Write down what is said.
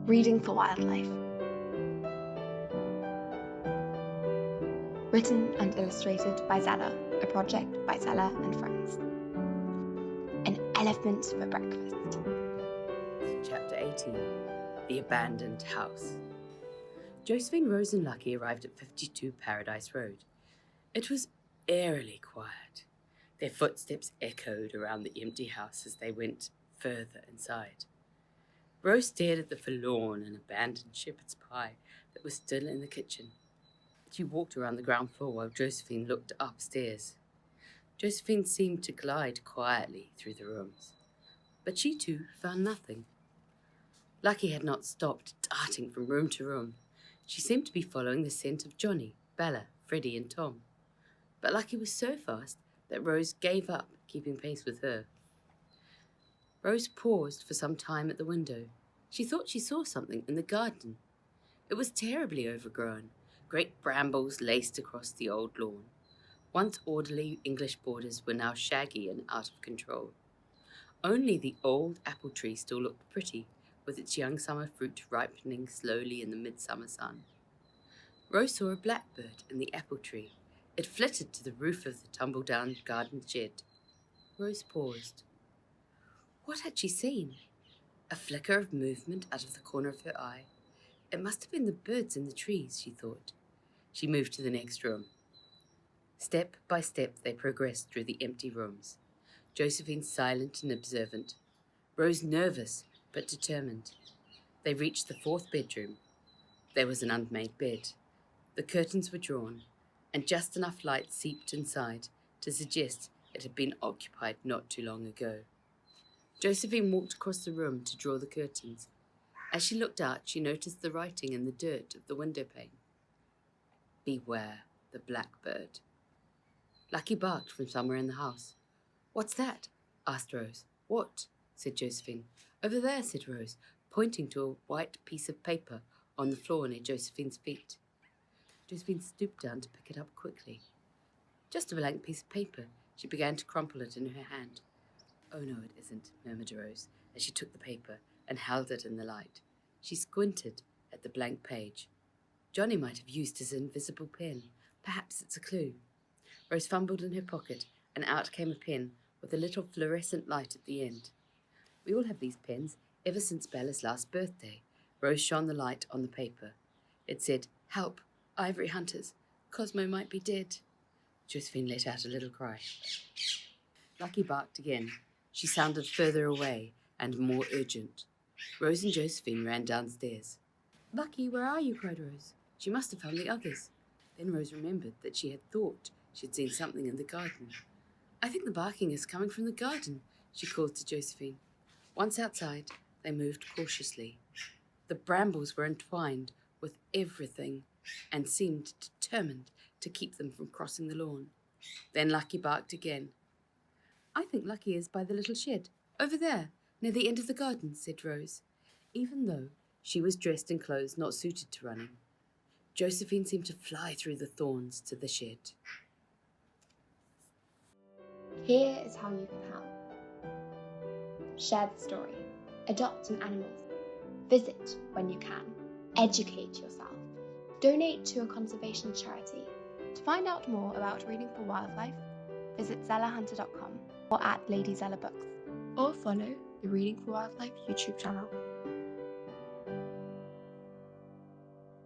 Reading for Wildlife. Written and illustrated by Zella, a project by Zella and friends. An elephant for breakfast. Chapter 18. The Abandoned House. Josephine, Rose and Lucky arrived at 52 Paradise Road. It was eerily quiet. Their footsteps echoed around the empty house as they went further inside. Rose stared at the forlorn and abandoned shepherd's pie that was still in the kitchen. She walked around the ground floor while Josephine looked upstairs. Josephine seemed to glide quietly through the rooms, but she too found nothing. Lucky had not stopped darting from room to room. She seemed to be following the scent of Johnny, Bella, Freddie and Tom. But Lucky was so fast that Rose gave up keeping pace with her. Rose paused for some time at the window. She thought she saw something in the garden. It was terribly overgrown. Great brambles laced across the old lawn. Once orderly English borders were now shaggy and out of control. Only the old apple tree still looked pretty, with its young summer fruit ripening slowly in the midsummer sun. Rose saw a blackbird in the apple tree. It flitted to the roof of the tumble-down garden shed. Rose paused. What had she seen? A flicker of movement out of the corner of her eye. It must have been the birds in the trees, she thought. She moved to the next room. Step by step they progressed through the empty rooms. Josephine silent and observant. Rose nervous but determined. They reached the fourth bedroom. There was an unmade bed. The curtains were drawn, and just enough light seeped inside to suggest it had been occupied not too long ago. Josephine walked across the room to draw the curtains. As she looked out, she noticed the writing in the dirt of the window pane. Beware the blackbird. Lucky barked from somewhere in the house. What's that? Asked Rose. What? Said Josephine. Over there, said Rose, pointing to a white piece of paper on the floor near Josephine's feet. Josephine stooped down to pick it up quickly. Just a blank piece of paper. She began to crumple it in her hand. Oh, no, it isn't, murmured Rose, as she took the paper and held it in the light. She squinted at the blank page. Johnny might have used his invisible pen. Perhaps it's a clue. Rose fumbled in her pocket, and out came a pen with a little fluorescent light at the end. We all have these pens ever since Bella's last birthday. Rose shone the light on the paper. It said, Help, ivory hunters. Cosmo might be dead. Josephine let out a little cry. Lucky barked again. She sounded further away and more urgent. Rose and Josephine ran downstairs. Lucky, where are you? Cried Rose. She must have found the others. Then Rose remembered that she had thought she had seen something in the garden. I think the barking is coming from the garden, she called to Josephine. Once outside, they moved cautiously. The brambles were entwined with everything and seemed determined to keep them from crossing the lawn. Then Lucky barked again. I think Lucky is by the little shed, over there, near the end of the garden, said Rose, even though she was dressed in clothes not suited to running. Josephine seemed to fly through the thorns to the shed. Here is how you can help. Share the story. Adopt some animals. Visit when you can. Educate yourself. Donate to a conservation charity. To find out more about Reading for Wildlife, visit zellahunter.com or at Lady Zella Books, or follow the Reading for Wildlife YouTube channel.